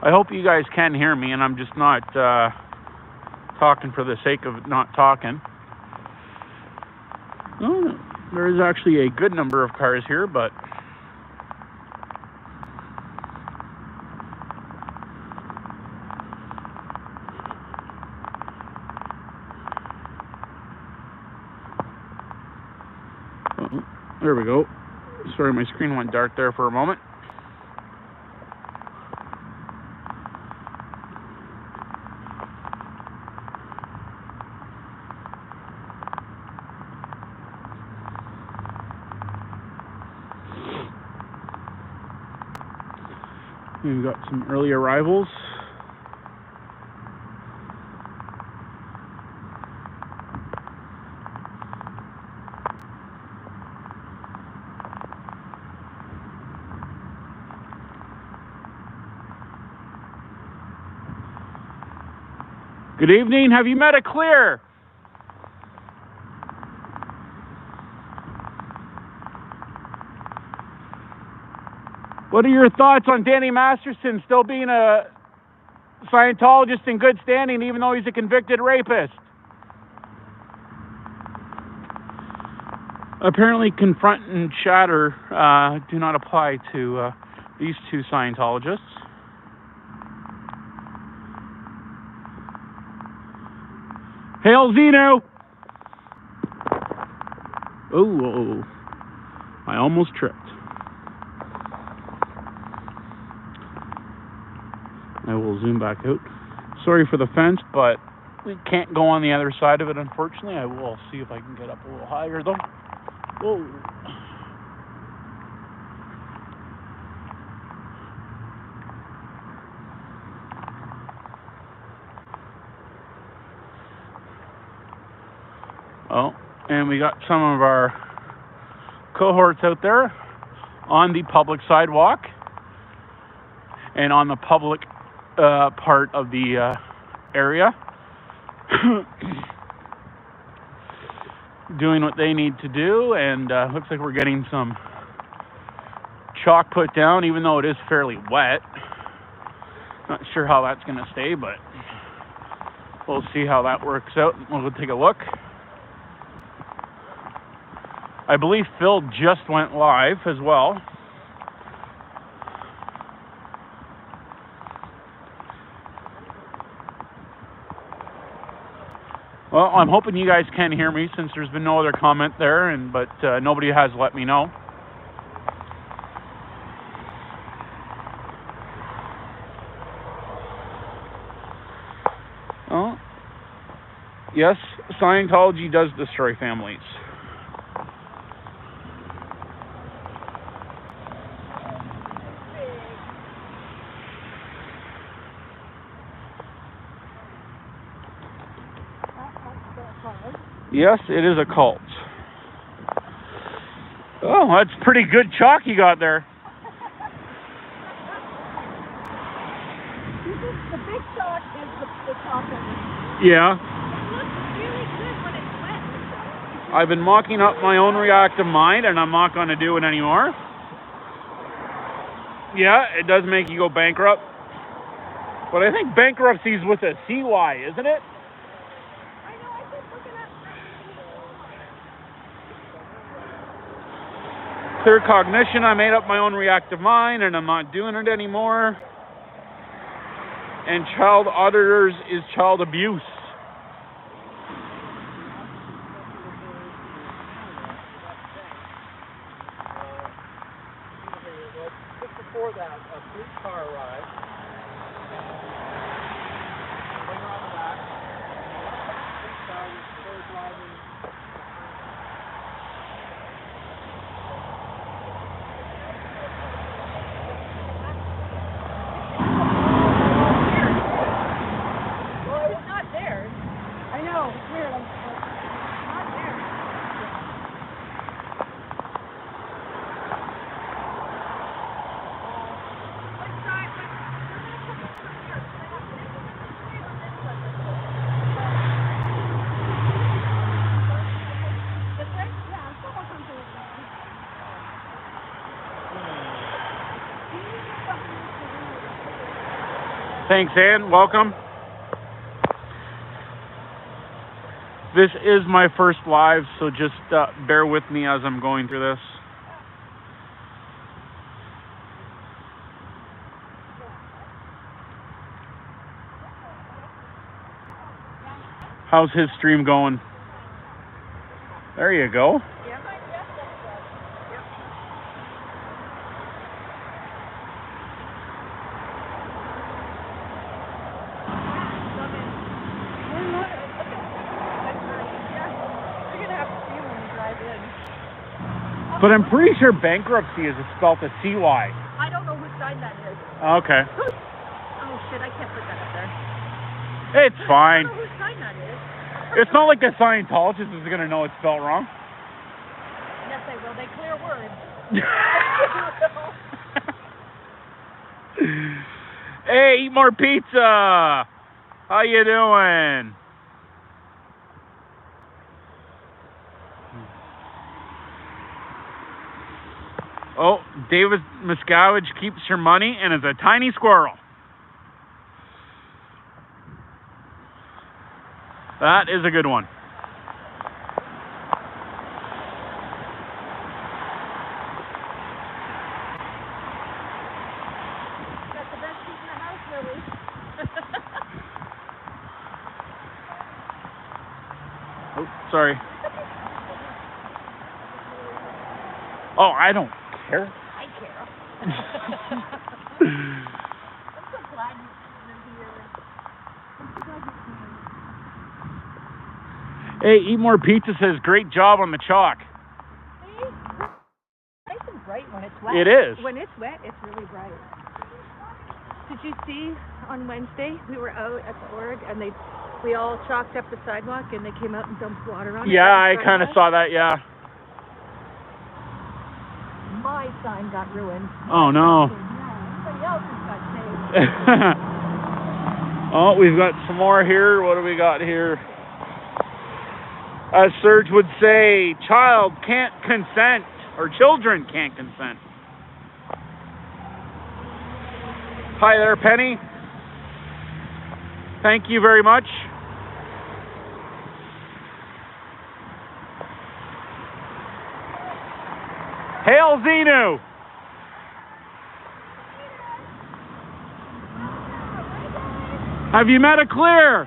I hope you guys can hear me, and I'm just not talking for the sake of not talking. Oh, there is actually a good number of cars here, but oh, there we go. Sorry, my screen went dark there for a moment. We've got some early arrivals. Good evening. Have you met a clear? What are your thoughts on Danny Masterson still being a Scientologist in good standing, even though he's a convicted rapist? Apparently, confront and shatter do not apply to these two Scientologists. Hail Zeno! Oh, I almost tripped. I will zoom back out. Sorry for the fence, but we can't go on the other side of it, unfortunately. I will see if I can get up a little higher, though. Whoa. Oh, and we got some of our cohorts out there on the public sidewalk and on the public part of the area doing what they need to do, and looks like we're getting some chalk put down, even though it is fairly wet. Not sure how that's going to stay, but we'll see how that works out. We'll take a look. I believe Phil just went live as well. Well, I'm hoping you guys can hear me since there's been no other comment there, but nobody has let me know. Oh, yes, Scientology does destroy families. Yes, it is a cult. Oh, that's pretty good chalk you got there. The big chalk is the top of it. Yeah. It looks really good when it's wet. I've been mocking up my own reactive mind, and I'm not going to do it anymore. Yeah, it does make you go bankrupt. But I think bankruptcy is with a CY, isn't it? Clear cognition, I made up my own reactive mind, and I'm not doing it anymore. And child auditors is child abuse. Just before that, a police car arrived. Bring her on the back. Police car was still driving. Thanks, Ann. Welcome. This is my first live, so just bear with me as I'm going through this. How's his stream going? There you go. Yeah. But I'm pretty sure bankruptcy is spelled a CY. I don't know whose side that is. Okay. Oh shit, I can't put that up there. It's fine. I don't know whose side that is. It's not like the Scientologist is going to know it's spelled wrong. Yes, they will. They clear words. Hey, eat more pizza. How you doing? Oh, David Miscavige keeps your money and is a tiny squirrel. That is a good one. Got the best seat in the house, Lily. Oh, sorry. Oh, I don't care. I care. I'm so glad you're here. Hey, Eat More Pizza says, great job on the chalk. See? Nice and bright when it's wet. It is. When it's wet, it's really bright. Did you see on Wednesday we were out at the org and we all chalked up the sidewalk and they came out and dumped water on it? Yeah, I kind of saw that, yeah. My sign got ruined. Oh, no. Yeah, everybody else's got saved. Oh, we've got some more here. What do we got here? As Serge would say, child can't consent, or children can't consent. Hi there, Penny. Thank you very much. Hail Xenu! Have you met a clear?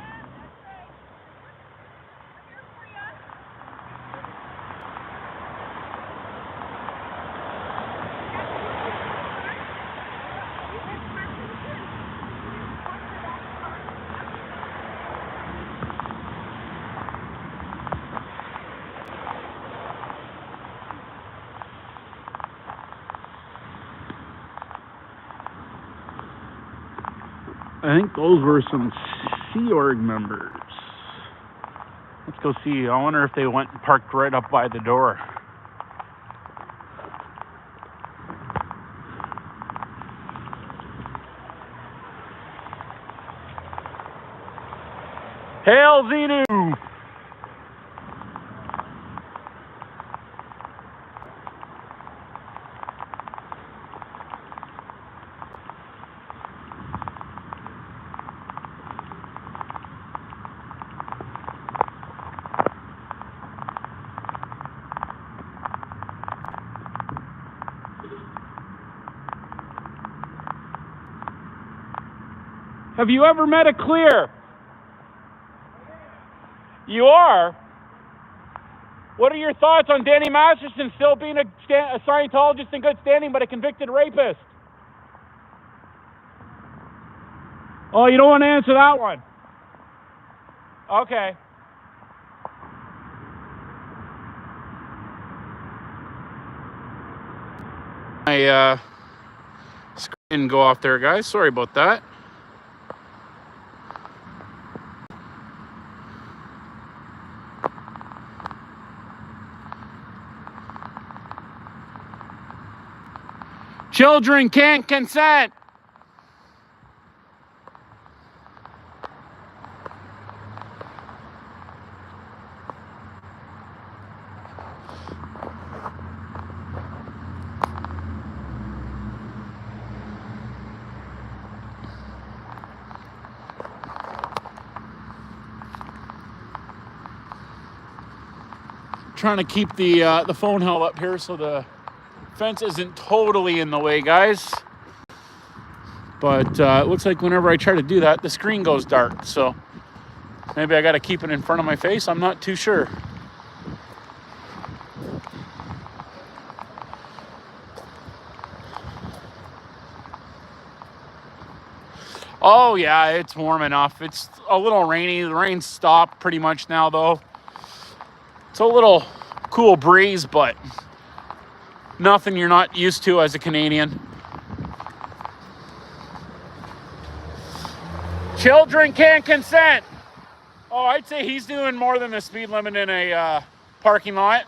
I think those were some Sea Org members. Let's go see. I wonder if they went and parked right up by the door. Hail Xenu! Have you ever met a clear? You are? What are your thoughts on Danny Masterson still being a Scientologist in good standing but a convicted rapist? Oh, you don't want to answer that one? Okay. My screen didn't go off there, guys. Sorry about that. Children can't consent. trying to keep the phone held up here so the fence isn't totally in the way, guys. But it looks like whenever I try to do that, the screen goes dark. So maybe I got to keep it in front of my face. I'm not too sure. Oh, yeah, it's warm enough. It's a little rainy. The rain's stopped pretty much now, though. It's a little cool breeze, but nothing you're not used to as a Canadian. Children can't consent. Oh, I'd say he's doing more than the speed limit in a parking lot.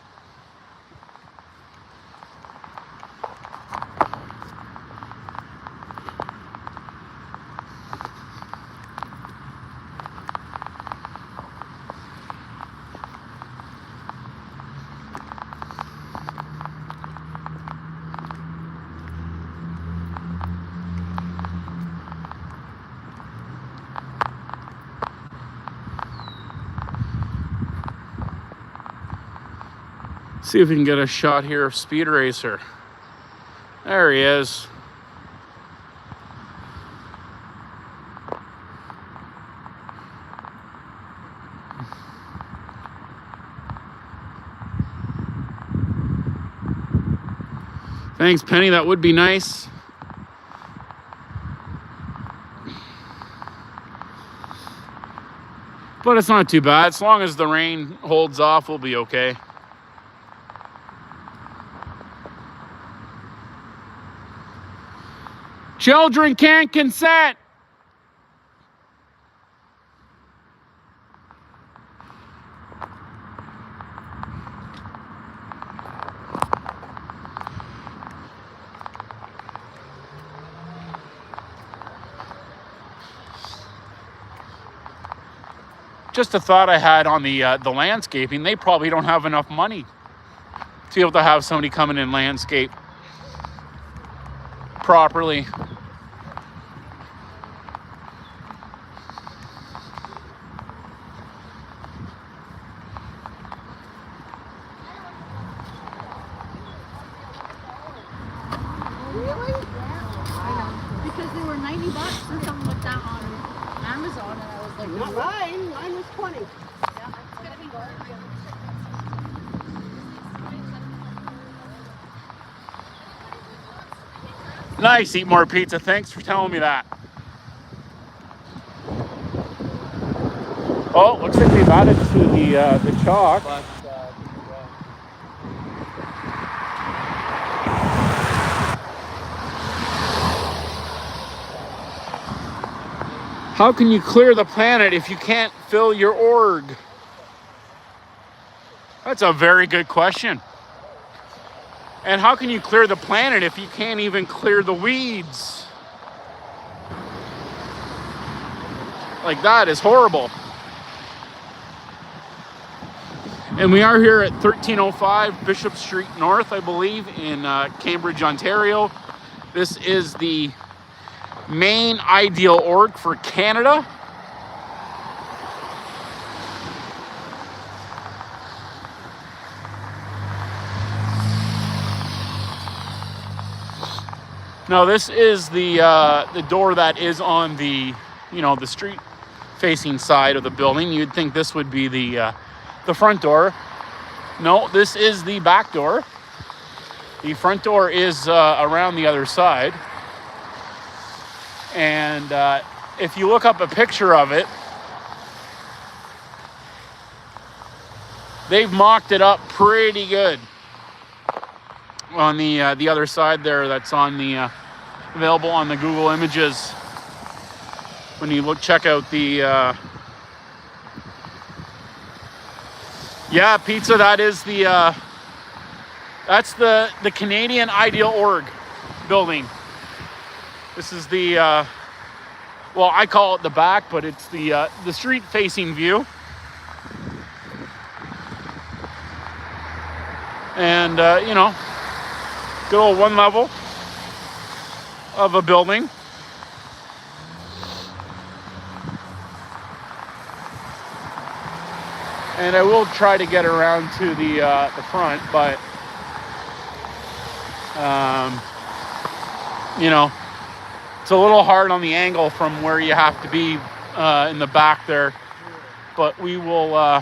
See if we can get a shot here of Speed Racer. There he is. Thanks, Penny. That would be nice. But it's not too bad. As long as the rain holds off, we'll be okay. Children can't consent. Just a thought I had on the landscaping. They probably don't have enough money to be able to have somebody come in and landscape properly. Really? Yeah. Because they were $90 or something like that on Amazon, and I was like, Not mine. Mine was 20. yeah, it's gonna be good. Nice, eat more pizza. Thanks for telling me that. Oh, looks like they've added to the chalk. How can you clear the planet if you can't fill your org? That's a very good question. And how can you clear the planet if you can't even clear the weeds? Like, that is horrible. And we are here at 1305 Bishop Street North, I believe, in Cambridge, Ontario. This is the main ideal org for Canada. Now this is the door that is on the the street facing side of the building. You'd think this would be the front door. No, this is the back door. The front door is around the other side. And if you look up a picture of it, they've mocked it up pretty good on the other side there. That's on the available on the Google Images. When you check out the yeah, pizza. That is that's the Canadian Ideal Org building. This is the well, I call it the back, but it's the street-facing view. And good old one level of a building. And I will try to get around to the front, but you know, it's a little hard on the angle from where you have to be in the back there. But we will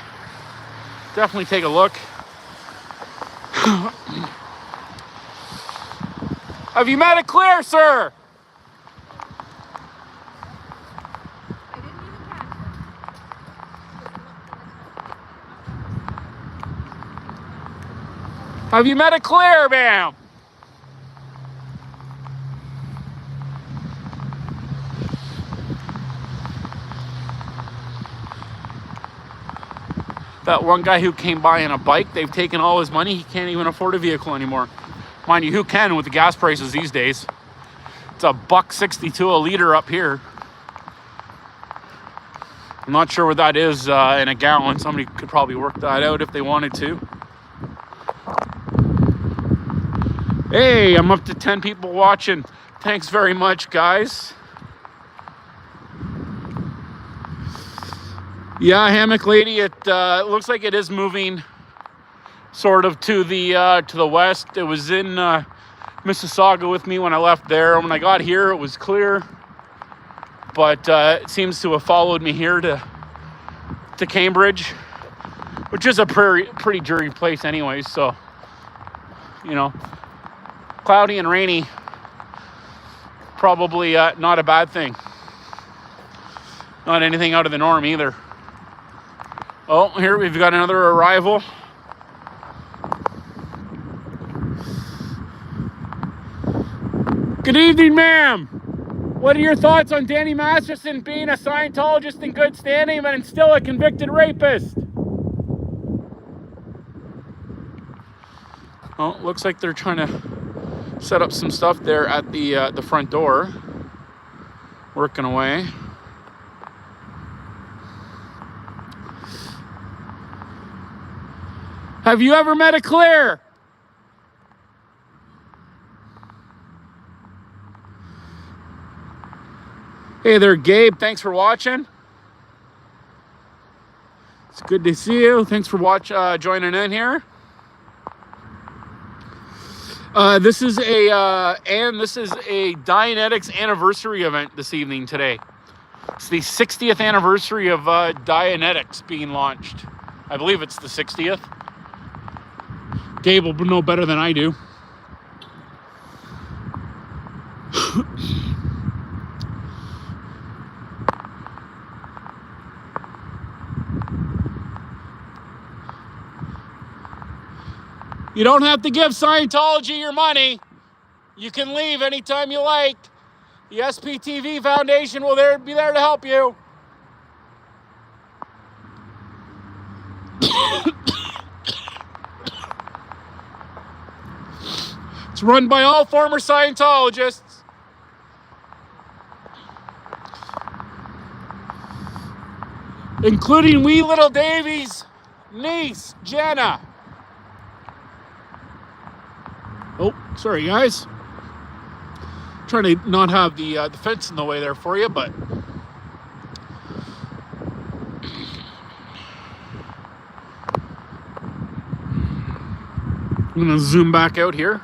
definitely take a look. Have you met a clear, sir? Have you met a clear, ma'am? That one guy who came by on a bike, they've taken all his money. He can't even afford a vehicle anymore. Mind you, who can with the gas prices these days? It's $1.62 a liter up here. I'm not sure what that is in a gallon. Somebody could probably work that out if they wanted to. Hey, I'm up to 10 people watching. Thanks very much, guys. Yeah, hammock lady, it looks like it is moving sort of to the west. It was in Mississauga with me when I left there. When I got here, it was clear, but it seems to have followed me here to Cambridge, which is a pretty dreary place anyways. So, you know, cloudy and rainy, probably not a bad thing. Not anything out of the norm either. Oh, here we've got another arrival. Good evening, ma'am. What are your thoughts on Danny Masterson being a Scientologist in good standing and still a convicted rapist? Oh, looks like they're trying to set up some stuff there at the front door. Working away. Have you ever met a clear? Hey there, Gabe. Thanks for watching. It's good to see you. Thanks for joining in here. This is a Dianetics anniversary event this evening today. It's the 60th anniversary of Dianetics being launched. I believe it's the 60th. Gabe will know better than I do. You don't have to give Scientology your money. You can leave anytime you like. The SPTV Foundation will be there to help you. It's run by all former Scientologists. Including wee little Davy's niece, Jenna. Oh, sorry guys. Trying to not have the fence in the way there for you, but I'm gonna zoom back out here.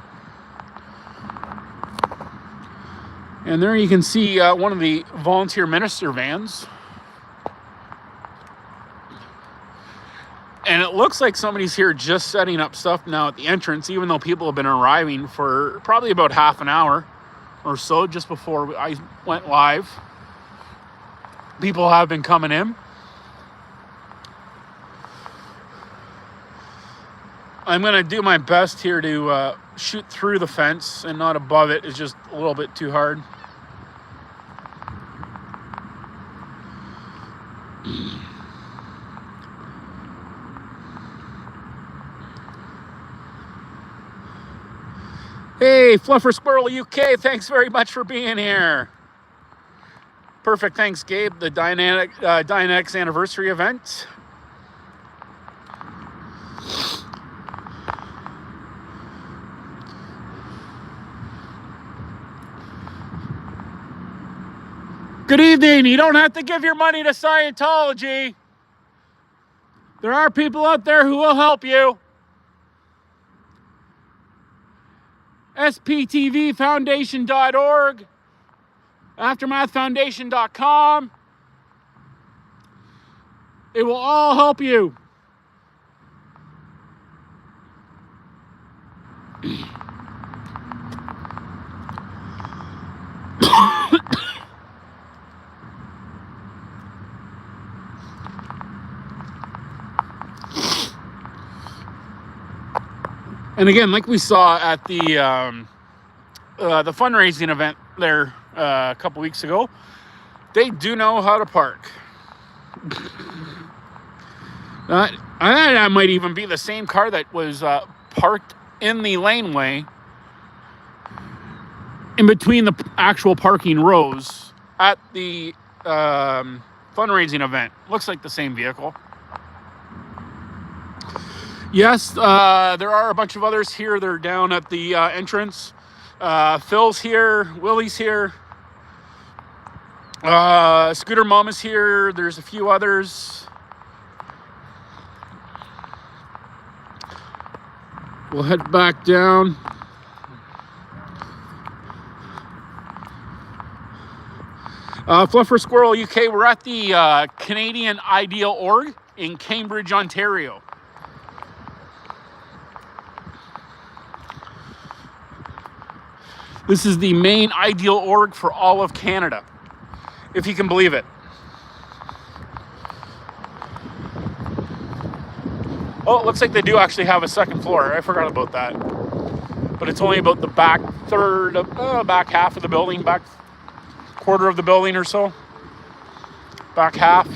And there you can see one of the volunteer minister vans. And it looks like somebody's here just setting up stuff now at the entrance, even though people have been arriving for probably about half an hour or so just before I went live. People have been coming in. I'm going to do my best here to shoot through the fence and not above it. It's just a little bit too hard. Hey, Fluffer Squirrel UK, thanks very much for being here. Perfect, thanks, Gabe. The Dianetics anniversary event. Good evening. You don't have to give your money to Scientology. There are people out there who will help you. sptvfoundation.org, aftermathfoundation.com. They will all help you. And again, like we saw at the fundraising event there a couple weeks ago, they do know how to park. That might even be the same car that was parked in the laneway in between the actual parking rows at the fundraising event. Looks like the same vehicle. Yes, there are a bunch of others here. They're down at the entrance. Phil's here. Willie's here. Scooter Mom is here. There's a few others. We'll head back down. Fluffer Squirrel UK, we're at the Canadian Ideal Org in Cambridge, Ontario. This is the main ideal org for all of Canada, if you can believe it. Oh, it looks like they do actually have a second floor. I forgot about that. But it's only about the back back half of the building, back quarter of the building or so. Back half.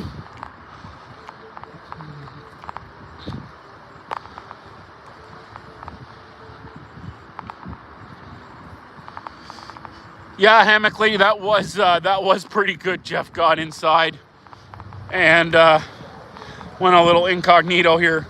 Yeah, Hammock Lady, that was pretty good. Jeff got inside and went a little incognito here.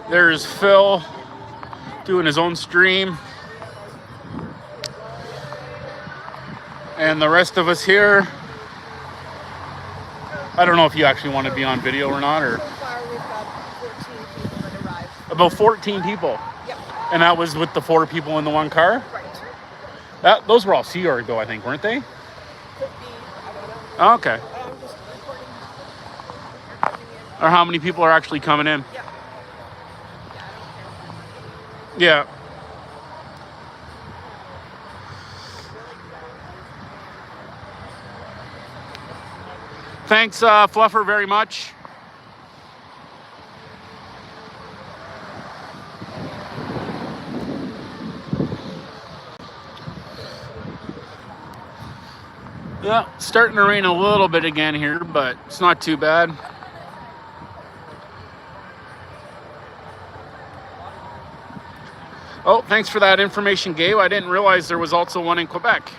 There's Phil doing his own stream. And the rest of us here, I don't know if you actually want to be on video or not, or So far we've got 14 people that arrived. about 14 people. Yep. And that was with the 4 people in the one car? Right. Those were all Sea Org though, I think, weren't they? Could be, I don't know. Oh, okay. I'm just recording. You're coming in. Or how many people are actually coming in? Yeah. Yeah. Thanks, Fluffer, very much. Yeah, starting to rain a little bit again here, but it's not too bad. Oh, thanks for that information, Gabe. I didn't realize there was also one in Quebec.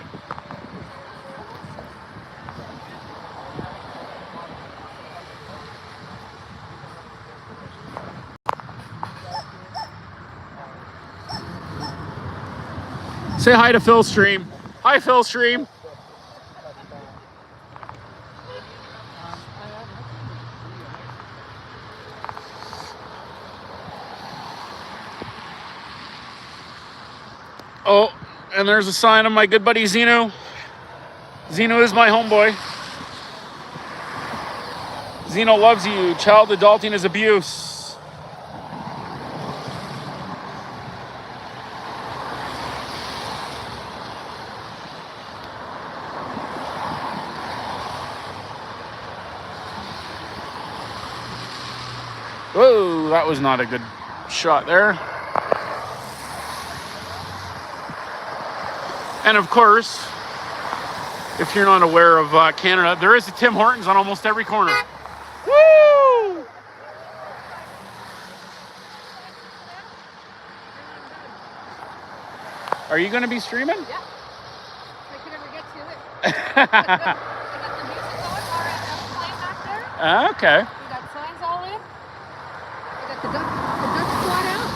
Say hi to Phil Stream. Hi, Phil Stream. Oh, and there's a sign of my good buddy Zeno. Zeno is my homeboy. Zeno loves you. Child adulting is abuse. Whoa, that was not a good shot there. And of course, if you're not aware of Canada, there is a Tim Hortons on almost every corner. Woo! Are you going to be streaming? Yeah. If I could ever get to it. I got the music going. All right, Okay. We got signs all in. We got the duck squad out.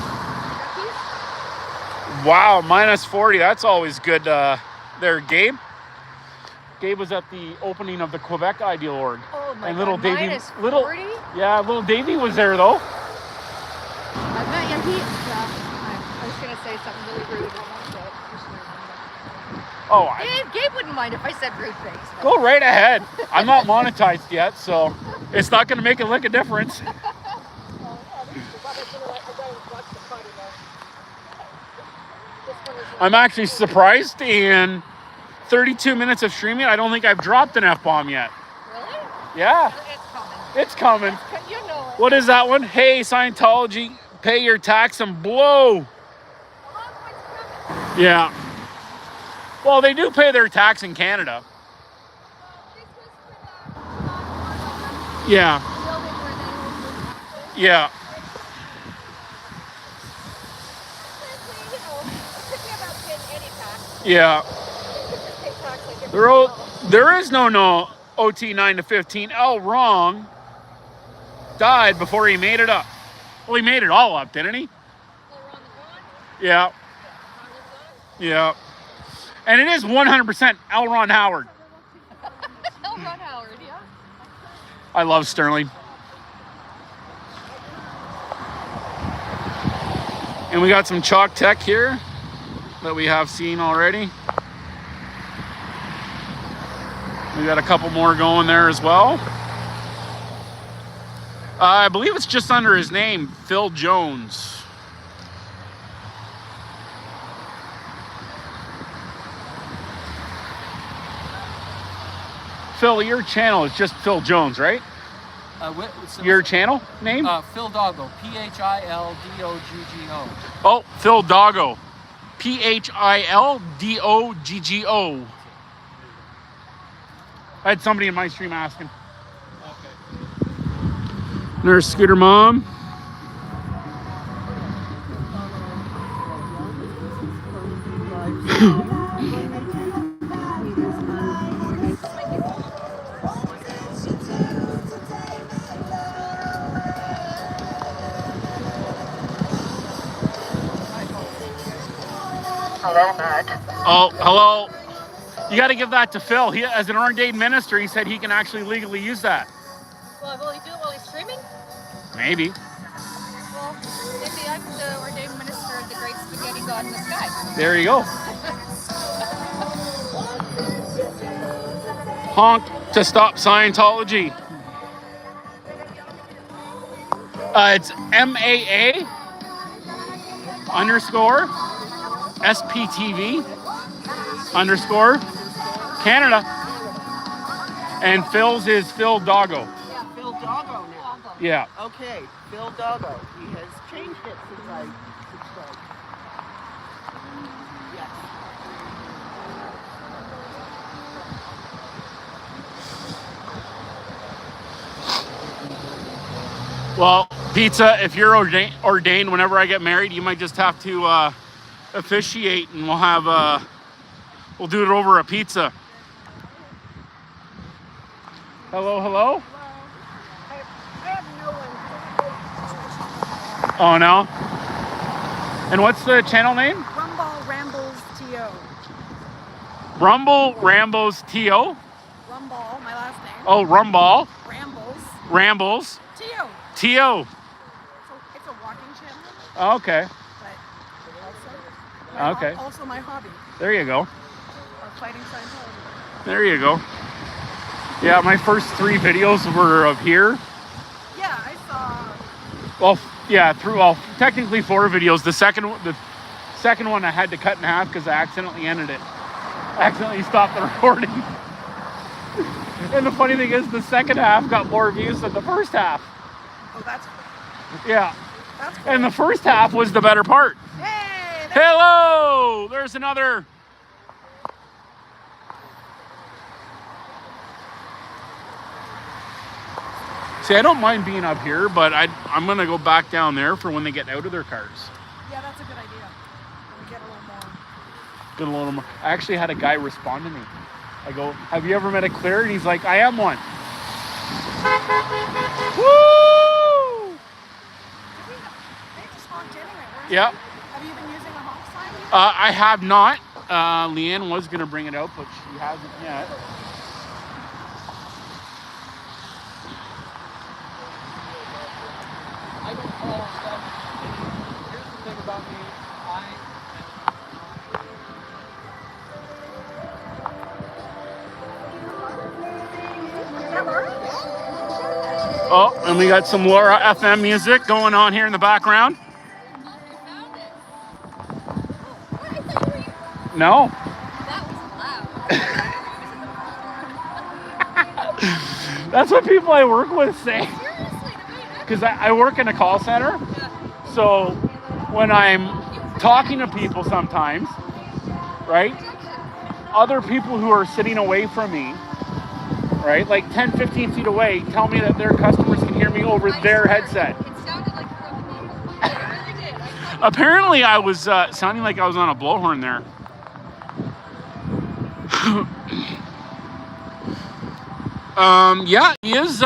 Duckies. Wow, minus 40. That's always good. There, Gabe. Gabe was at the opening of the Quebec Ideal Org. Oh my and God, little Davey, minus little 40? yeah, little Davey was there though. I bet you he. I was gonna say something really rude. I won't say it. Oh, Gabe wouldn't mind if I said rude things. But. Go right ahead. I'm not monetized yet, so it's not going to make a lick of difference. I'm actually surprised in 32 minutes of streaming, I don't think I've dropped an F-bomb yet. Really? Yeah. It's coming. It's coming. You know it. What is that one? Hey, Scientology, pay your tax and blow. Yeah. Well, they do pay their tax in Canada. Yeah. Yeah. Yeah. There is no OT 9 to 15. L wrong died before he made it up. Well, he made it all up, didn't he? Yeah. Yeah. And it is 100% L. Ron Howard. L. Ron Howard, yeah. I love Sterling. And we got some chalk tech here that we have seen already. We got a couple more going there as well. I believe it's just under his name, Phil Jones. Phil, your channel is just Phil Jones, right? Your channel name? Phil Doggo. Phildoggo. Oh, Phil Doggo. Phildoggo. I had somebody in my stream asking. Okay. There's Scooter Mom. Hello, Matt. Oh, hello. You got to give that to Phil. He, as an ordained minister, he said he can actually legally use that. Well, will he do it while he's streaming? Maybe. Well, maybe I'm the ordained minister of the great spaghetti god in the sky. There you go. Honk to stop Scientology. It's MAA _ SPTV _ Canada. And Phil's is Phil Doggo. Yeah, Phil Doggo now. Yeah. Okay, Phil Doggo. He has changed it since I subscribed. Yes. Well, Pizza, if you're ordained whenever I get married, you might just have to officiate, and we'll do it over a pizza. Hello, hello? I have no one. Oh, no? And what's the channel name? Rumble Rambles T.O. Rumble Rambles T.O.? Rumble, my last name. Oh, Rumball. Rambles. Rambles. T.O. T.O. It's a walking channel, Oh, okay. but Okay. also my hobby, There you go. fighting Scientology. There you go. Yeah, my first 3 videos were of here. Yeah, I saw. Well, yeah, technically 4 videos. The second one I had to cut in half because I accidentally ended it. I accidentally stopped the recording. And the funny thing is, the second half got more views than the first half. Oh, that's Yeah. cool. And the first half was the better part. Hey, Hello! There's another. See, I don't mind being up here, but I'm going to go back down there for when they get out of their cars. yeah, that's a good idea. We get a little more. Get a little more. I actually had a guy respond to me. I go, have you ever met a clear? And he's like, I am one. Woo! They just honked anyway. Where's Yep. Have you been using a honk sign yet? I have not. Leanne was going to bring it out, but she hasn't yet. I don't follow stuff. Here's the thing about me. Oh, and we got some Laura FM music going on here in the background. No. That was loud. That's what people I work with say. Seriously, Because I work in a call center. So when I'm talking to people sometimes, right, other people who are sitting away from me, right, like 10, 15 feet away, tell me that their customers can hear me over their headset. It sounded like you were on the phone. It really did. Apparently I was sounding like I was on a blowhorn there. Yeah, he is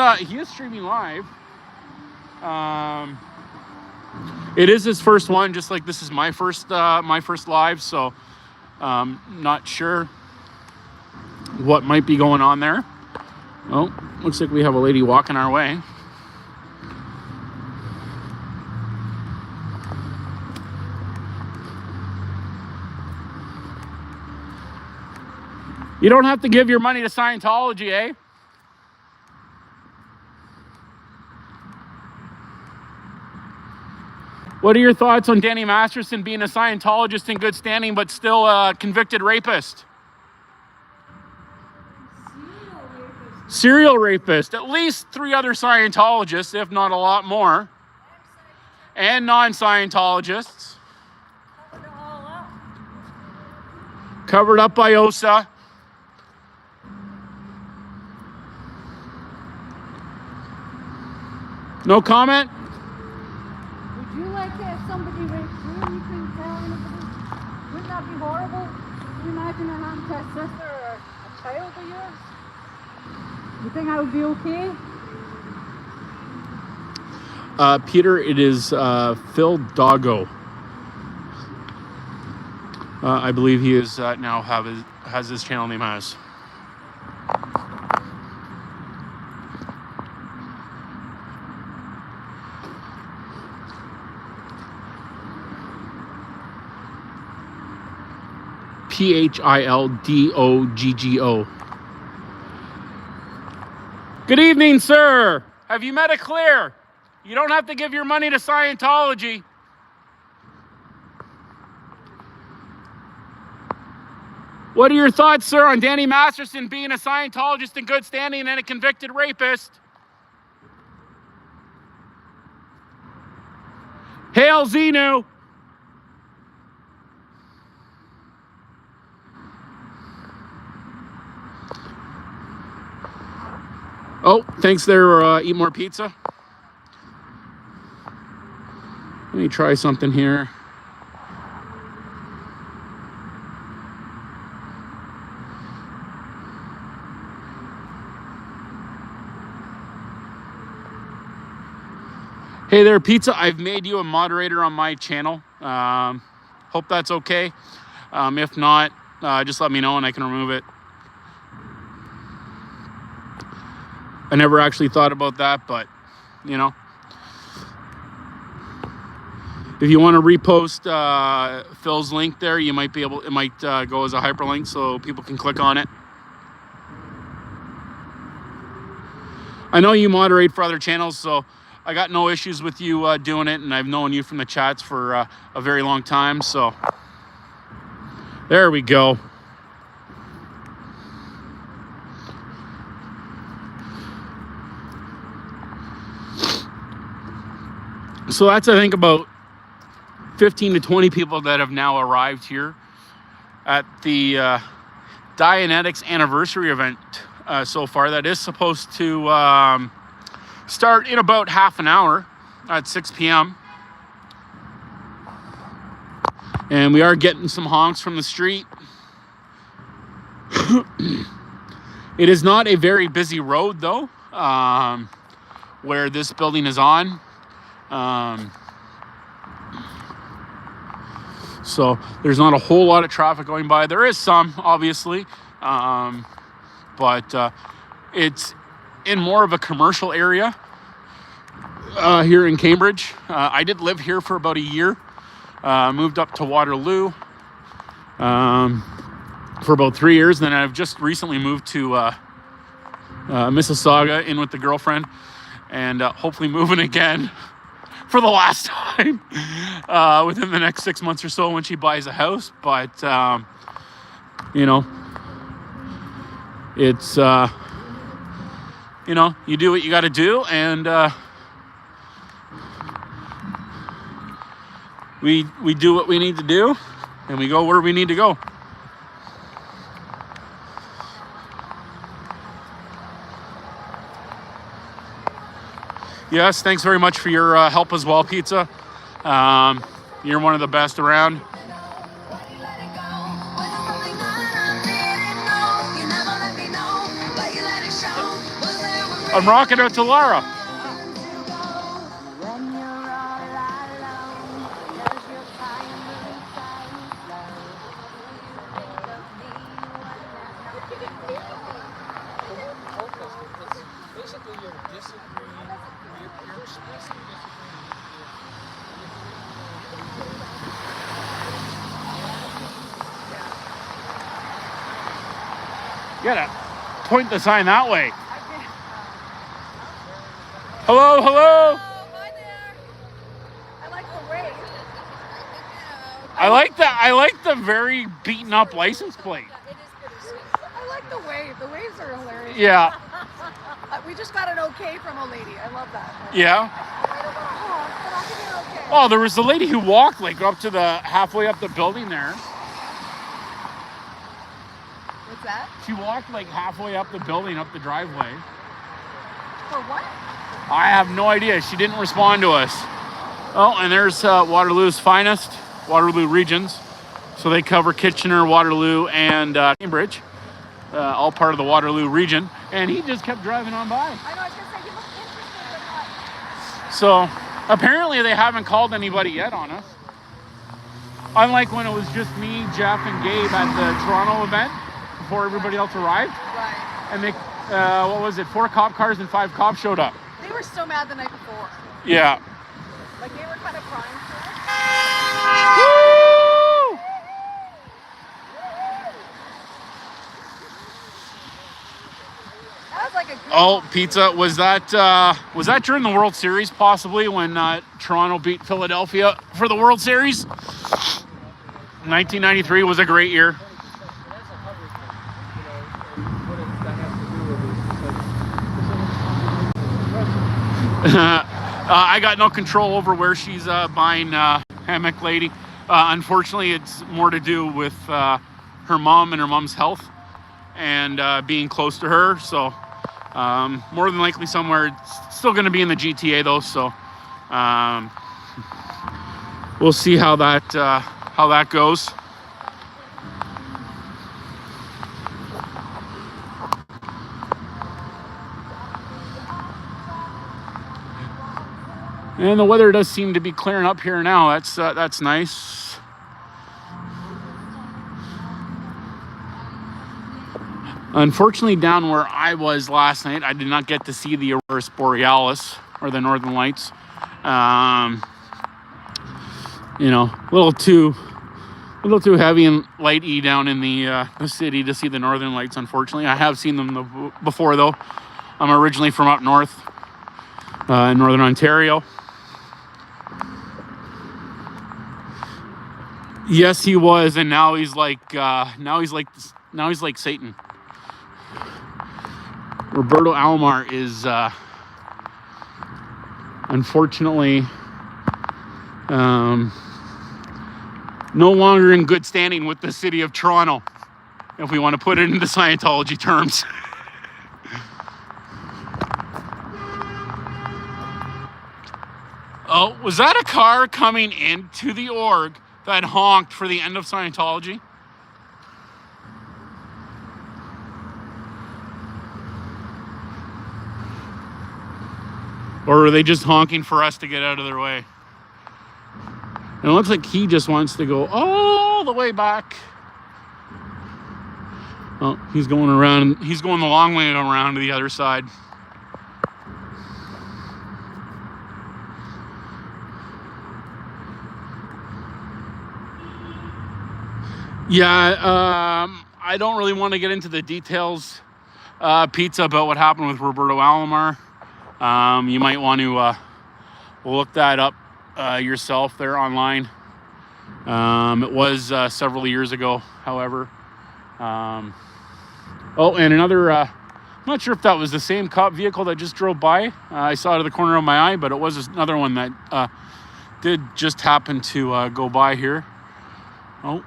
streaming live. It is his first one, just like this is my first live, so not sure what might be going on there. Oh, looks like we have a lady walking our way. You don't have to give your money to Scientology, eh? What are your thoughts on Danny Masterson being a Scientologist in good standing, but still a convicted rapist? Serial rapist. At least 3 other Scientologists, if not a lot more. And non-Scientologists. Covered up by OSA. No comment? Would you like to have somebody raped you and you couldn't tell anybody? Wouldn't that be horrible? Can you imagine it happened to a sister or a child of yours? You think I would be okay? Peter, it is Phil Doggo. I believe he is now has his channel name as. PHILDOGGO. Good evening, sir. Have you met a clear? You don't have to give your money to Scientology. What are your thoughts, sir, on Danny Masterson being a Scientologist in good standing and a convicted rapist? Hail Xenu. Oh, thanks there, Eat More Pizza. Let me try something here. Hey there, Pizza. I've made you a moderator on my channel. Hope that's okay. If not, just let me know and I can remove it. I never actually thought about that, but you know, if you want to repost Phil's link there, you might be able. It might go as a hyperlink so people can click on it. I know you moderate for other channels, so I got no issues with you doing it, and I've known you from the chats for a very long time. So there we go. So that's, I think, about 15 to 20 people that have now arrived here at the Dianetics anniversary event so far. That is supposed to start in about half an hour at 6 p.m. And we are getting some honks from the street. It is not a very busy road, though. where this building is on. So there's not a whole lot of traffic going by. There is some, obviously, but it's in more of a commercial area here in Cambridge. I did live here for about a year. Moved up to Waterloo for about 3 years. Then I've just recently moved to Mississauga in with the girlfriend, and hopefully moving again for the last time within the next 6 months or so when she buys a house. But you know, it's you know, you do what you got to do, and we do what we need to do, and we go where we need to go. Yes, thanks very much for your help as well, Pizza. You're one of the best around. I'm rocking out to Lara. Basically, you're disagreeing, you're expressing disagreement. You gotta point the sign that way. Hello, hello. Hi there. I like the wave. I like the very beaten up license plate. It is pretty sweet. I like the wave. The waves are hilarious. Yeah. We just got an okay from a lady. I love that. Yeah. Oh, there was the lady who walked like up to the halfway up the building there. What's that? She walked like halfway up the building, up the driveway. For what? I have no idea. She didn't respond to us. Oh, and there's Waterloo's finest, Waterloo Regions. So they cover Kitchener, Waterloo, and Cambridge. All part of the Waterloo region. And he just kept driving on by. I know, I was going to say, you look interested, but not. So apparently they haven't called anybody yet on us. Unlike when it was just me, Jeff, and Gabe at the Toronto event before everybody else arrived. Right. And they, what was it, 4 cop cars and 5 cops showed up. They were so mad the night before. Yeah. Like, they were kind of crying for us. Woo! That was like a good Oh, one. Pizza, was that during the World Series possibly when Toronto beat Philadelphia for the World Series? 1993 was a great year. That's a cover thing. You know, what does that have to do with it? It's like, I got no control over where she's buying hammock lady. Unfortunately, it's more to do with her mom and her mom's health and being close to her. So more than likely somewhere. It's still going to be in the GTA though. So we'll see how that goes. And the weather does seem to be clearing up here now. That's nice. Unfortunately, down where I was last night, I did not get to see the Aurora Borealis or the Northern Lights. You know, a little too heavy and light-y down in the city to see the Northern Lights. Unfortunately, I have seen them before though. I'm originally from up north in Northern Ontario. Yes, he was, and now he's like Satan. Roberto Alomar is unfortunately no longer in good standing with the city of Toronto, if we want to put it into Scientology terms. Oh, was that a car coming into the org that honked for the end of Scientology? Or are they just honking for us to get out of their way? And it looks like he just wants to go all the way back. Oh, he's going around. He's going the long way around to the other side. Yeah, I don't really want to get into the details, Pizza, about what happened with Roberto Alomar. You might want to look that up yourself there online. It was several years ago, however. Oh, and another, I'm not sure if that was the same cop vehicle that just drove by. I saw it out of the corner of my eye, but it was another one that did just happen to go by here. Oh.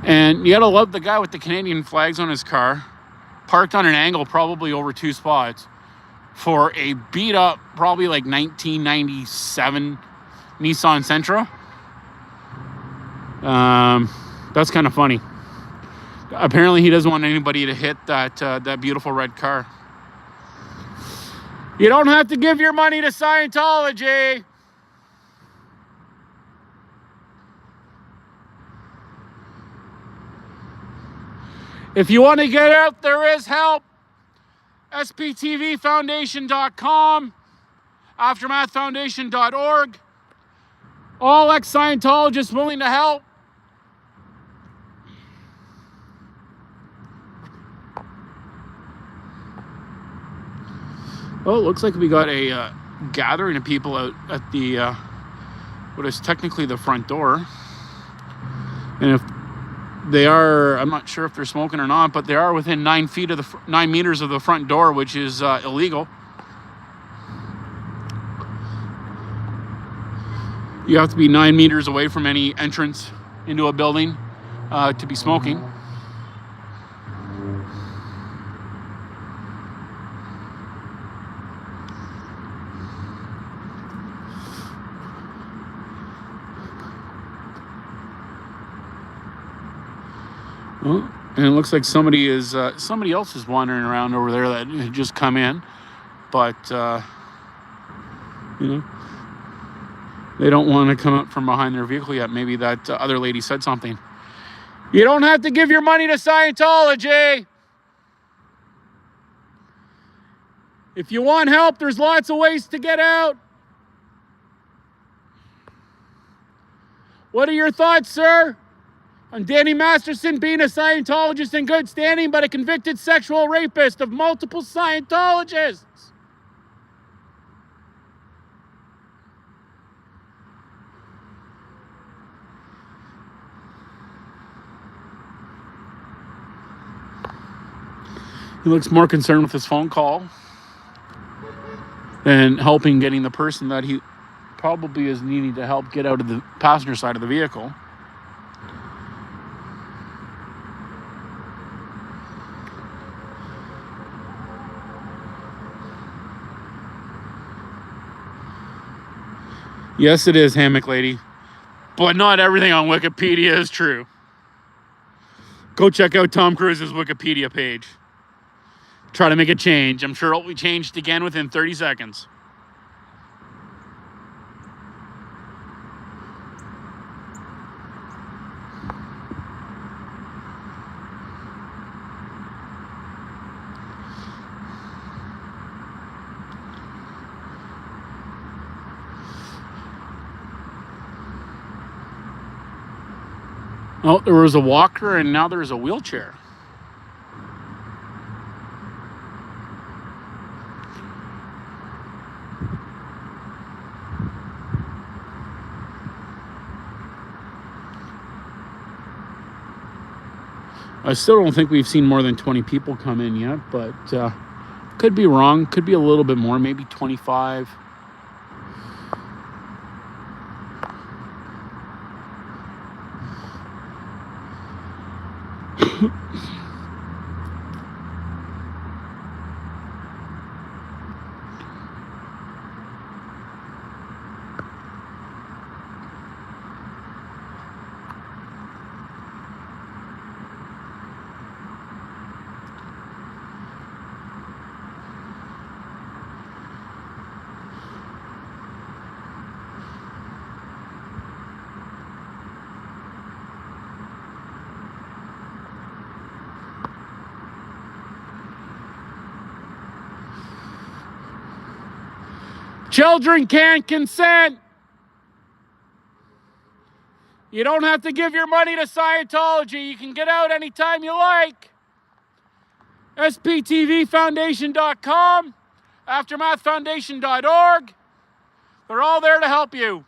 And you gotta love the guy with the Canadian flags on his car, parked on an angle probably over 2 spots for a beat up, probably like 1997 Nissan Sentra. That's kind of funny. Apparently he doesn't want anybody to hit that beautiful red car. You don't have to give your money to Scientology. If you want to get out, there is help. sptvfoundation.com, aftermathfoundation.org. All ex-Scientologists willing to help. Oh, it looks like we got a gathering of people out at the what is technically the front door. And if they are, I'm not sure if they're smoking or not, but they are within 9 meters of the front door, which is illegal. You have to be 9 meters away from any entrance into a building to be smoking. Well, and it looks like somebody else is wandering around over there that had just come in, but you know, they don't want to come up from behind their vehicle yet. Maybe that other lady said something. You don't have to give your money to Scientology. If you want help, there's lots of ways to get out. What are your thoughts, sir, on Danny Masterson being a Scientologist in good standing, but a convicted sexual rapist of multiple Scientologists? He looks more concerned with his phone call and helping getting the person that he probably is needing to help get out of the passenger side of the vehicle. Yes, it is, Hammock Lady. But not everything on Wikipedia is true. Go check out Tom Cruise's Wikipedia page. Try to make a change. I'm sure it'll be changed again within 30 seconds. Oh, there was a walker and now there's a wheelchair. I still don't think we've seen more than 20 people come in yet, but could be wrong. Could be a little bit more, maybe 25. Children can't consent. You don't have to give your money to Scientology. You can get out anytime you like. SPTVFoundation.com, AftermathFoundation.org. They're all there to help you.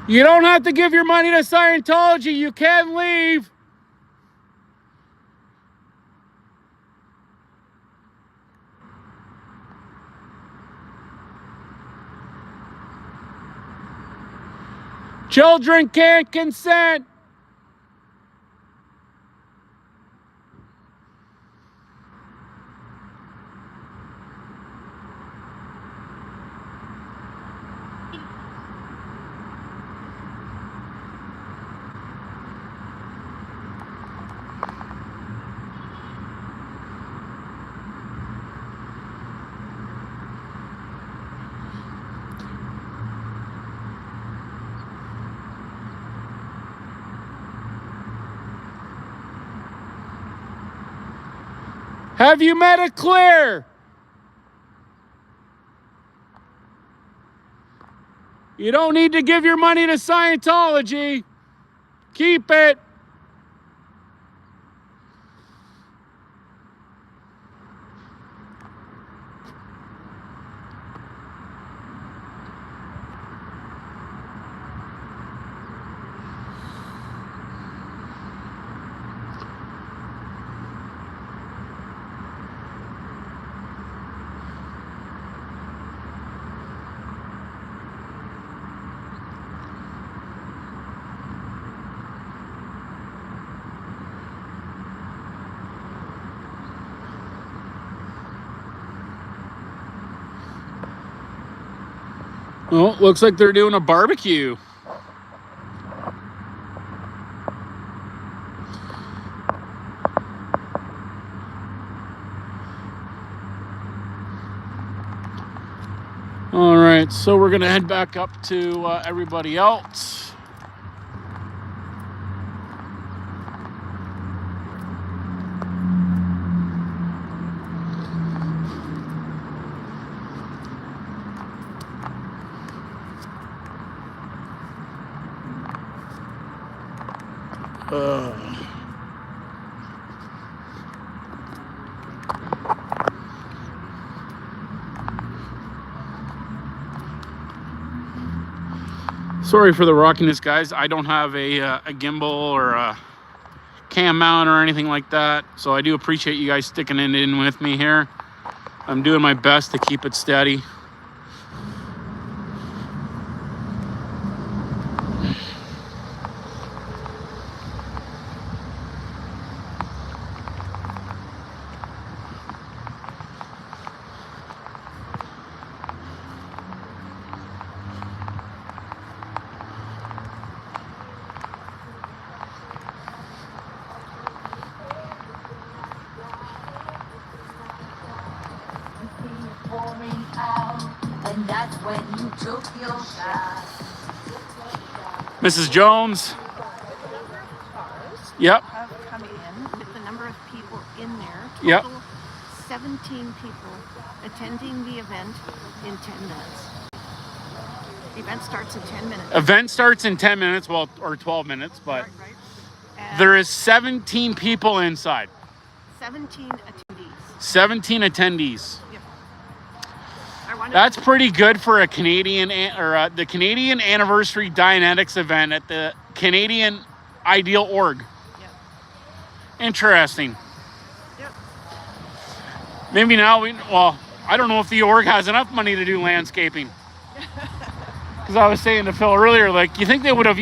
You don't have to give your money to Scientology. You can leave. Children can't consent. Have you made it clear? You don't need to give your money to Scientology. Keep it. Well, looks like they're doing a barbecue. All right, so we're gonna head back up to everybody else. Sorry for the rockiness, guys. I don't have a gimbal or a cam mount or anything like that, so I do appreciate you guys sticking it in with me here. I'm doing my best to keep it steady. That's when you took your shot. Mrs. Jones. Yep. Have come in with the number of people in there. Yep. Total 17 people attending the event in 10 minutes. The event starts in 10 minutes. Event starts in 10 minutes, well, or 12 minutes, but right. there is 17 people inside. 17 attendees. 17 attendees. Yep. That's pretty good for a Canadian, or the Canadian Anniversary Dianetics event at the Canadian Ideal Org. Yep. Interesting. Yep. Maybe now I don't know if the org has enough money to do landscaping. Because I was saying to Phil earlier, like, you think they would have,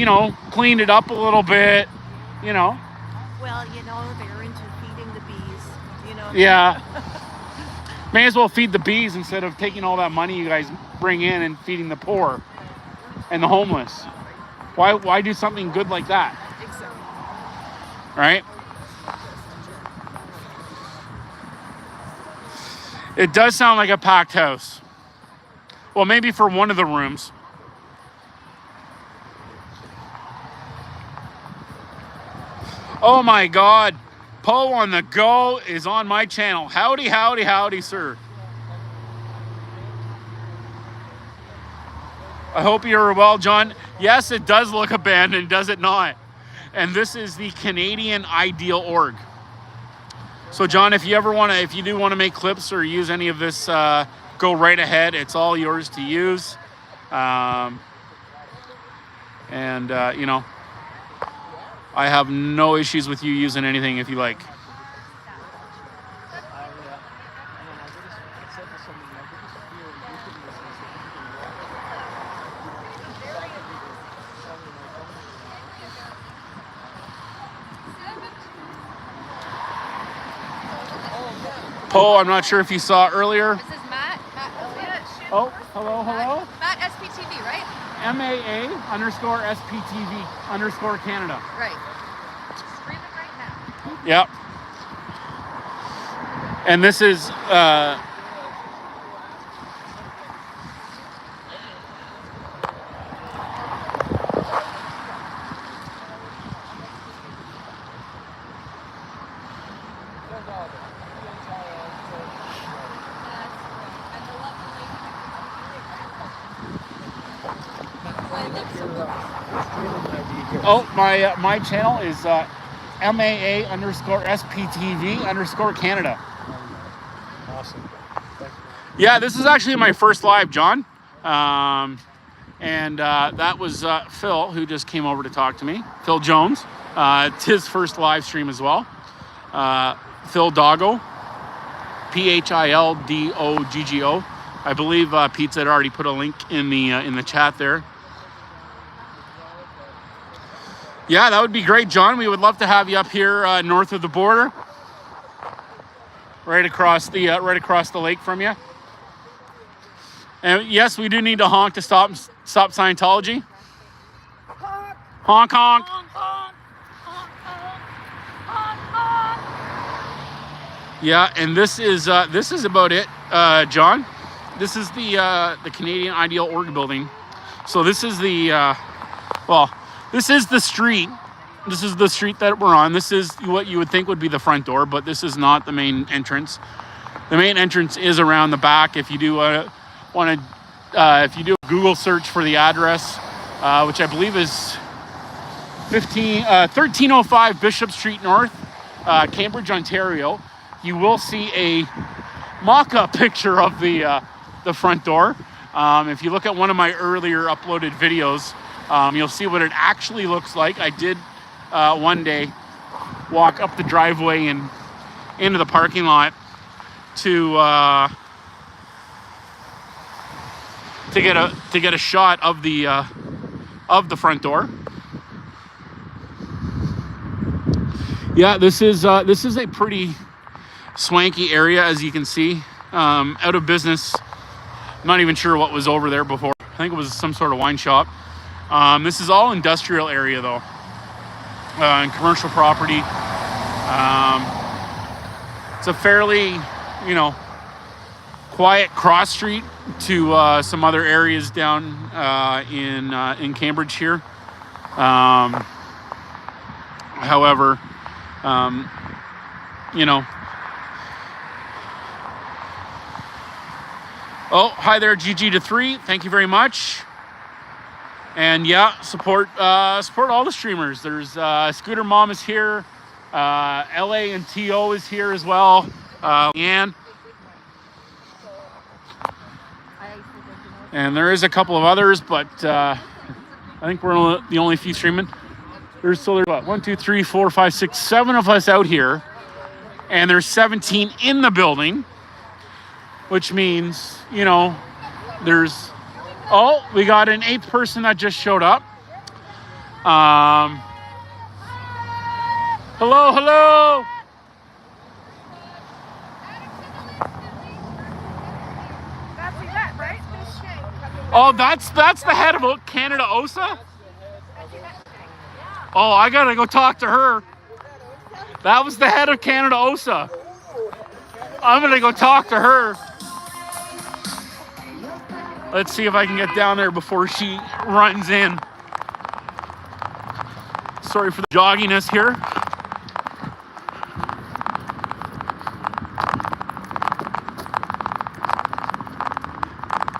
cleaned it up a little bit, Well, they're into feeding the bees, Yeah. May as well feed the bees instead of taking all that money you guys bring in and feeding the poor and the homeless. Why do something good like that? Exactly. Right? It does sound like a packed house. Well, maybe for one of the rooms. Oh my God. Poe on the Go is on my channel. Howdy, howdy, howdy, sir. I hope you're well, John. Yes, it does look abandoned, does it not? And this is the Canadian Ideal Org. So, John, if you do want to make clips or use any of this, go right ahead. It's all yours to use. I have no issues with you using anything if you like. Poe, I'm not sure if you saw earlier. This is Matt Elliott. Oh, hello. Matt SPTV, right? MAA_SPTV_Canada. Right. Scream it right now. Yep. And this is my channel is MAA_SPTV_Canada. Awesome. Yeah, this is actually my first live, John. And that was Phil, who just came over to talk to me. Phil Jones. It's his first live stream as well. Phil Doggo. PHILDOGGO. I believe Pizza had already put a link in the chat there. Yeah, that would be great, John. We would love to have you up here north of the border, right across the lake from you. And yes, we do need to honk to stop Scientology. Honk. Honk, honk. Honk, honk. Honk, honk. Honk, honk. Yeah, and this is about it, John. This is the Canadian Ideal Org building. So this is this is the street. This is the street that we're on. This is what you would think would be the front door, but this is not the main entrance. The main entrance is around the back. If you do if you do a Google search for the address, which I believe is 1305 Bishop Street North, Cambridge, Ontario, you will see a mock-up picture of the front door. If you look at one of my earlier uploaded videos, you'll see what it actually looks like. I did one day walk up the driveway and into the parking lot to get a shot of the front door. Yeah, this is a pretty swanky area, as you can see. Out of business. I'm not even sure what was over there before. I think it was some sort of wine shop. This is all industrial area though, and commercial property. It's a fairly, quiet cross street to some other areas down in Cambridge here. However, you know. Oh, hi there, GG to 3. Thank you very much. And yeah, support all the streamers. There's Scooter Mom is here. LA and TO is here as well. Leanne. And there is a couple of others, but I think we're the only few streaming. There's what, 1, 2, 3, 4, 5, 6, 7 of us out here, and there's 17 in the building, which means, you know, there's, oh, we got an 8th person that just showed up. Hello, hello. That's Yvette, right? Oh, that's the head of Canada OSA? Oh, I gotta go talk to her. That was the head of Canada OSA. I'm gonna go talk to her. Let's see if I can get down there before she runs in. Sorry for the jogginess here.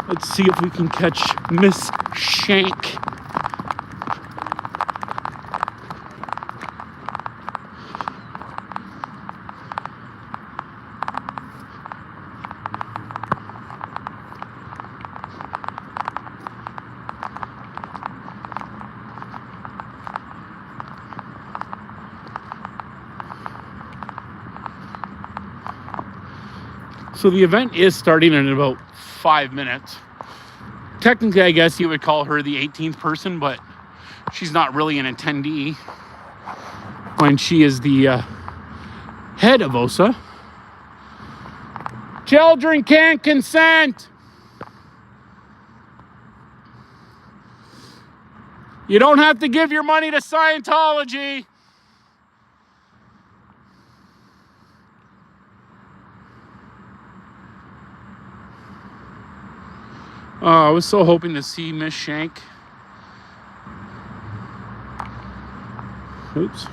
Let's see if we can catch Miss Shank. So the event is starting in about 5 minutes. Technically, I guess you would call her the 18th person, but she's not really an attendee when she is the head of OSA. Children can't consent. You don't have to give your money to Scientology. Oh, I was so hoping to see Miss Shank. Oops.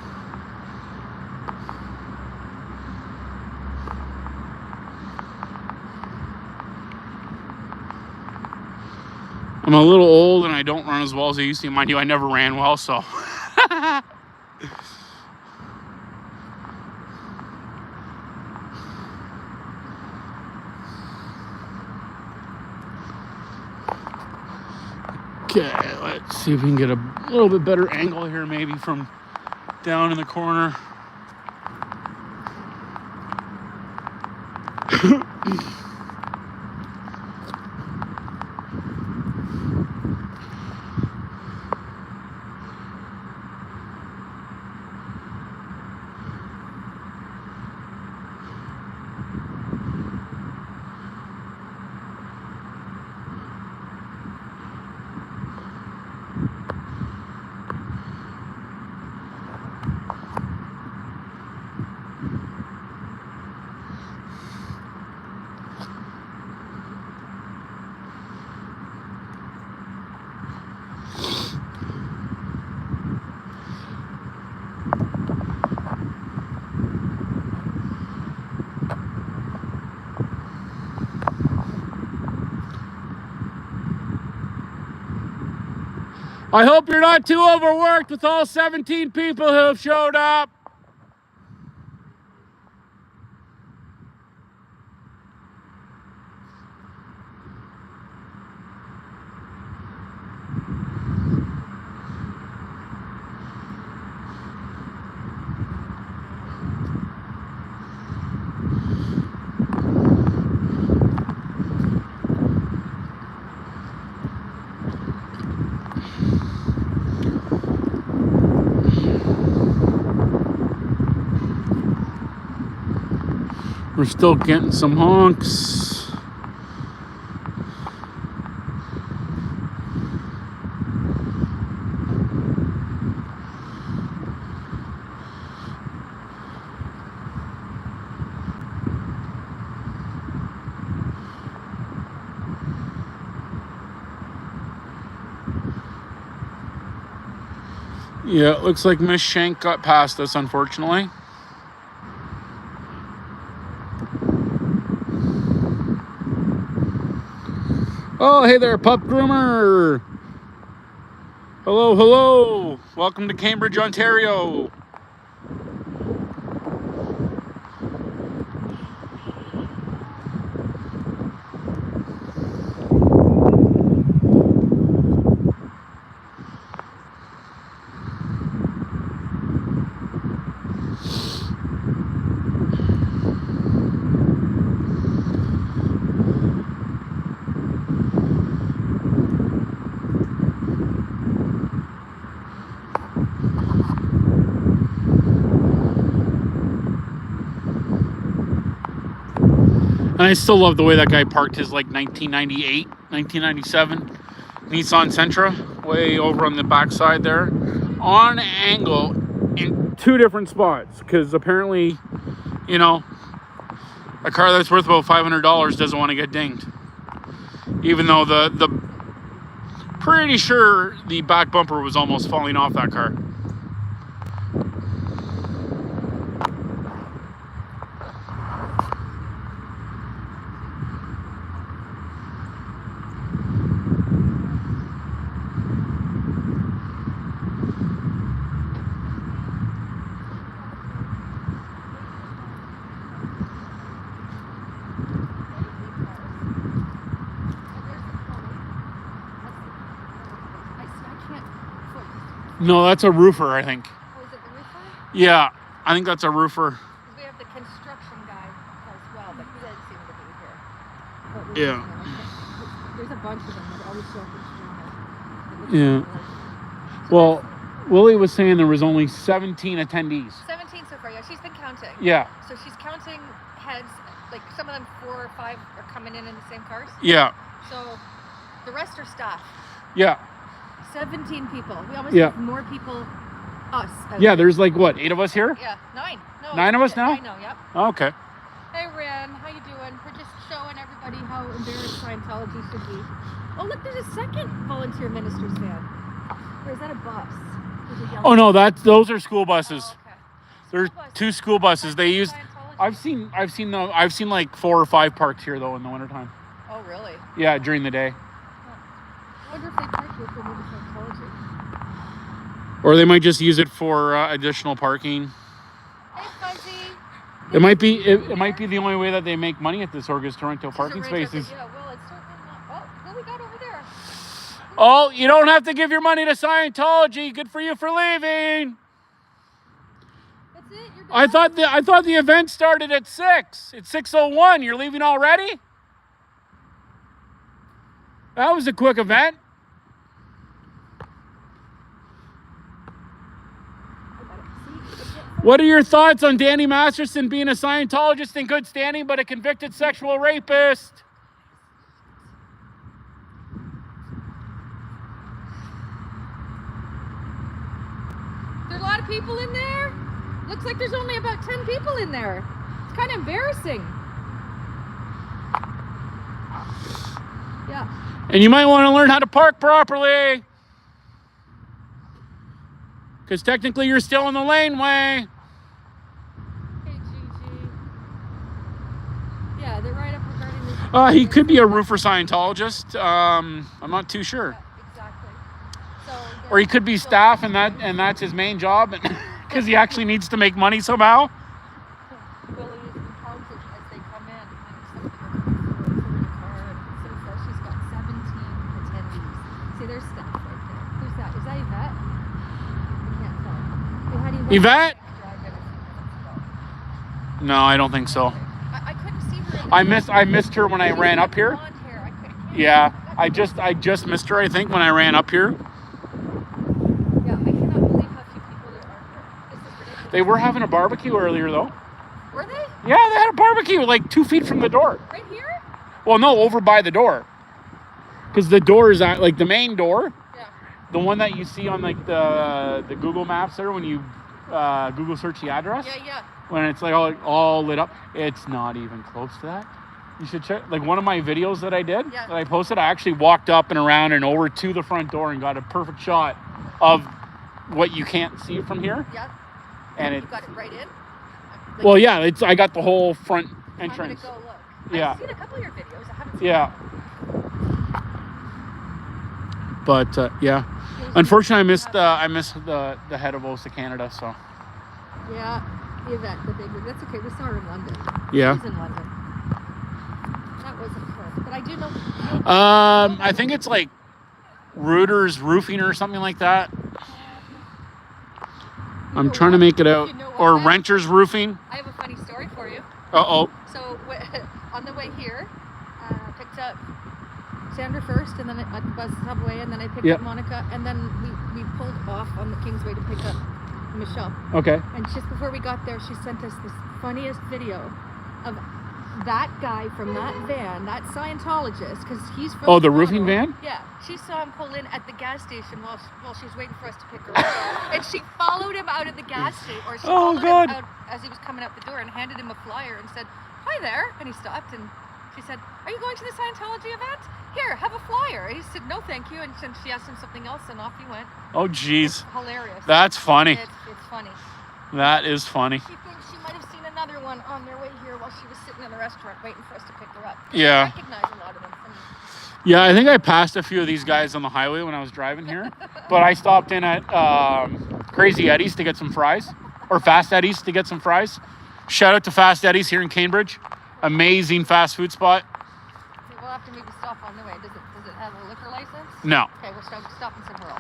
I'm a little old and I don't run as well as I used to. Mind you, I never ran well, so. Okay, let's see if we can get a little bit better angle here, maybe from down in the corner. I hope you're not too overworked with all 17 people who have showed up. We're still getting some honks. Yeah, it looks like Miss Shank got past us, unfortunately. Oh, hey there, pup groomer. Hello, hello. Welcome to Cambridge, Ontario. And I still love the way that guy parked his like 1998, 1997 Nissan Sentra way over on the backside there on angle in two different spots. Because apparently, you know, a car that's worth about $500 doesn't want to get dinged. Even though the pretty sure the back bumper was almost falling off that car. No, that's a roofer, I think. Oh, is it the roofer? Yeah, I think that's a roofer. Because we have the construction guy as well, but he doesn't seem to be here. Yeah. There's a bunch of them that always show up. Yeah. Well, Willie was saying there was only 17 attendees. 17 so far, yeah. She's been counting. Yeah. So she's counting heads, like some of them 4 or 5 are coming in the same cars. Yeah. So the rest are staff. Yeah. 17 people. We almost Yeah. have more people, us. Yeah, there's like, what, 8 of us here? Yeah, 9. No, 9 of us now? I know, yep. Okay. Hey, Ren, how you doing? We're just showing everybody how embarrassed Scientology should be. Oh, look, there's a second volunteer minister's van. Or is that a bus? There's a yellow Oh, no, those are school buses. Oh, okay. There's School buses. 2 school buses. They use. Scientology. I've seen like 4 or 5 parked here though in the wintertime. Oh, really? Yeah, during the day. I wonder if they park here for maybe Scientology. Or they might just use it for additional parking. Hey, Fuzzy. It might be the only way that they make money at this org is to rent out parking Just a range of spaces. it, yeah, well, it's certainly not. Oh, who we got over there? Oh, you don't have to give your money to Scientology. Good for you for leaving. That's it? You're done? I thought the event started at 6. It's 6:01. You're leaving already? That was a quick event. What are your thoughts on Danny Masterson being a Scientologist in good standing but a convicted sexual rapist? There are a lot of people in there? Looks like there's only about 10 people in there. It's kind of embarrassing. Yeah. And you might want to learn how to park properly. Because technically you're still in the laneway. Hey, Gigi. Yeah, they're right up regarding this. He could be a roofer Scientologist. I'm not too sure. Yeah, exactly. So, Or he could be staff and that's his main job because he actually needs to make money somehow. Willie is encountered as they come in. And some of them are coming forward the car. And so far she's got 17 attendees. See, there's staff right there. Who's that? Is that Yvette? I can't tell. We had Yvette? drive in a few minutes ago. No, I don't think so. I couldn't see her. In the I missed her when I ran up here. blonde hair. I couldn't. Yeah, I just missed her, I think, when I ran up here. Yeah, I cannot believe how few people there are here. This is ridiculous. They were having a barbecue earlier, though. Were they? Yeah, they had a barbecue like 2 feet from the door. Right here? Well, no, over by the door. Because the door is at, like, the main door. Yeah. The one that you see on, like, the Google Maps there when you Google search the address. Yeah. When it's, like, all lit up. It's not even close to that. You should check. Like, one of my videos that I did, Yeah. that I posted, I actually walked up and around and over to the front door and got a perfect shot of what you can't see from here, Yeah. and You it. got it right in. Like, Well, yeah, it's. I got the whole front I'm gonna entrance. go look. Yeah. I've seen a couple of your videos. I haven't seen Yeah. But yeah, unfortunately, I missed the head of OSA Canada. So Yeah, the event, the big. That's okay. We saw her in London. yeah. She was in London. That wasn't her, but I do know. I think it's like Reuters Roofing or something like that. I'm trying to make it out. Or Renters Roofing. I have a funny story for you. Uh-oh. So on the way here, picked up Sandra first, and then at the bus subway, and then I picked up Monica, and then we pulled off on the Kingsway to pick up Michelle. Okay. And just before we got there, she sent us this funniest video of that guy from that van, that Scientologist, because he's from the Toronto. roofing van? Yeah. She saw him pull in at the gas station while she was waiting for us to pick her up. And she followed him out of the gas station, or she followed him out as he was coming out the door and handed him a flyer and said, "Hi there." And he stopped and she said, "Are you going to the Scientology event? Here, have a flyer." And he said, "No, thank you." And she asked him something else, and off he went. Oh, geez. It's hilarious. That's funny. It's funny. That is funny. She thinks she might have seen another one on their way here while she was sitting in the restaurant waiting for us to pick her up. Yeah. I recognize a lot of them from. Yeah, I think I passed a few of these guys on the highway when I was driving here, but I stopped in at Crazy Eddie's to get some fries, or Fast Eddie's to get some fries. Shout out to Fast Eddie's here in Cambridge. Amazing fast food spot. We'll have to maybe stop on the way. Does it have a liquor license? No. Okay, we'll stop in somewhere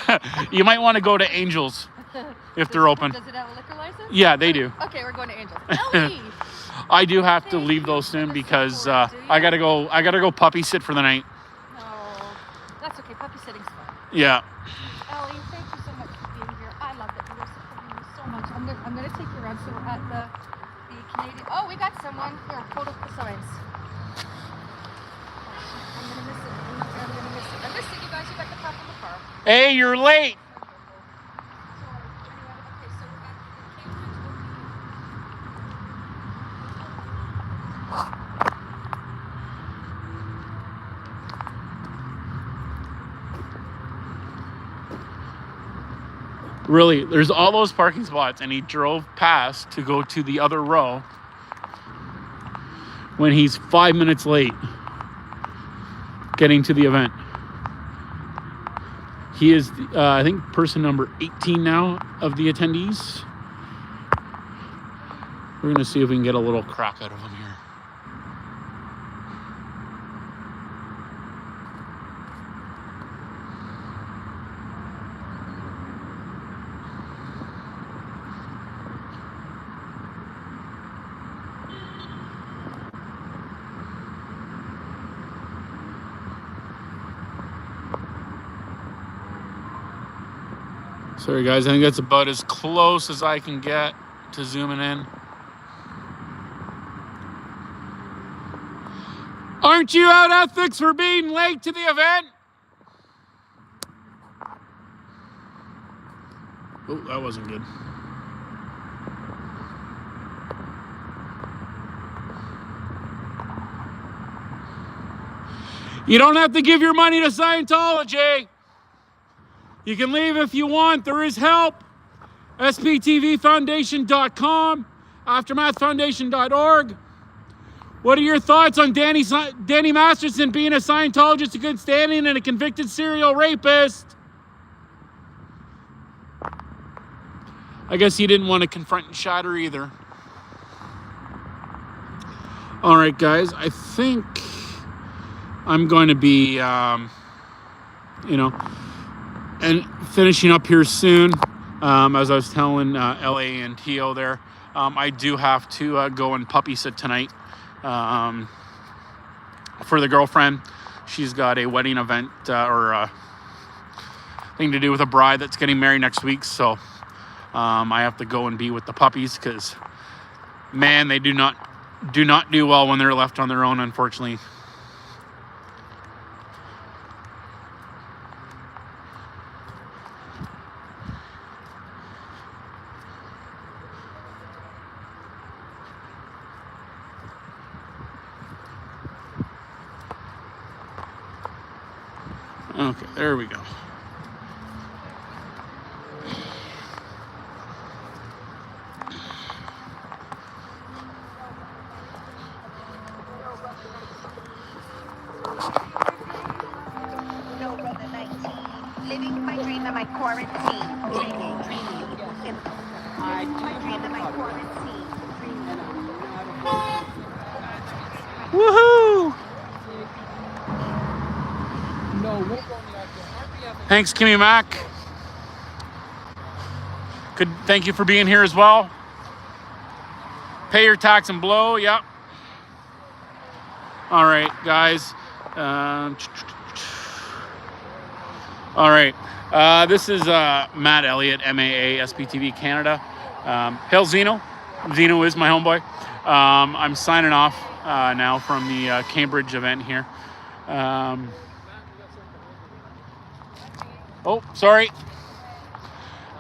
else. You might want to go to Angels if they're open. Does it have a liquor license? Yeah, they do. Okay, we're going to Angels. Ellie! I do have to leave though soon because I gotta go puppy sit for the night. Oh, that's okay. Puppy sitting's fun. Yeah. Ellie, thank you so much for being here. I love that you were supporting me so much. I'm gonna take you around. So we're at the Canadian. Oh, we got someone. Here, hold up the signs. I'm gonna miss it. I'm missing you guys. You got the top of the car. Hey, you're late. Really, there's all those parking spots, and he drove past to go to the other row when he's 5 minutes late getting to the event. He is, I think, person number 18 now of the attendees. We're going to see if we can get a little crack out of him here. Sorry guys, I think that's about as close as I can get to zooming in. Aren't you out ethics for being late to the event? Oh, that wasn't good. You don't have to give your money to Scientology. You can leave if you want. There is help. SPTVFoundation.com, AftermathFoundation.org. What are your thoughts on Danny Masterson being a Scientologist in good standing and a convicted serial rapist? I guess he didn't want to confront and shatter either. All right, guys. I think I'm going to be, and finishing up here soon. As I was telling LA and Tio there, I do have to go and puppy sit tonight for the girlfriend. She's got a wedding event or a thing to do with a bride that's getting married next week. So I have to go and be with the puppies because, man, they do not do well when they're left on their own, unfortunately. Okay, there we go. living my dream in my quarantine. Dreaming. I do My dream have in a my puppy. quarantine. Dreaming. And I'm learning how to Woohoo! No, we'll go in the afternoon. Thanks, Kimmy Mac. Thank you for being here as well. Pay your tax and blow. Yep. All right, guys. All right. This is Matt Elliott, MAA, SPTV Canada. Hail Zeno. Zeno is my homeboy. I'm signing off now from the Cambridge event here. Oh, sorry.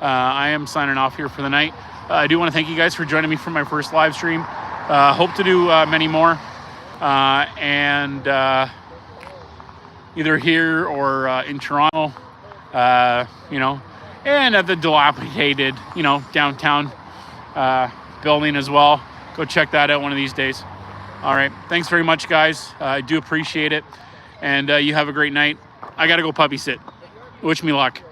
I am signing off here for the night. I do want to thank you guys for joining me for my first live stream. Hope to do many more. And either here or in Toronto, and at the dilapidated, downtown building as well. Go check that out one of these days. All right. Thanks very much, guys. I do appreciate it. And you have a great night. I got to go puppy sit. Wish me luck.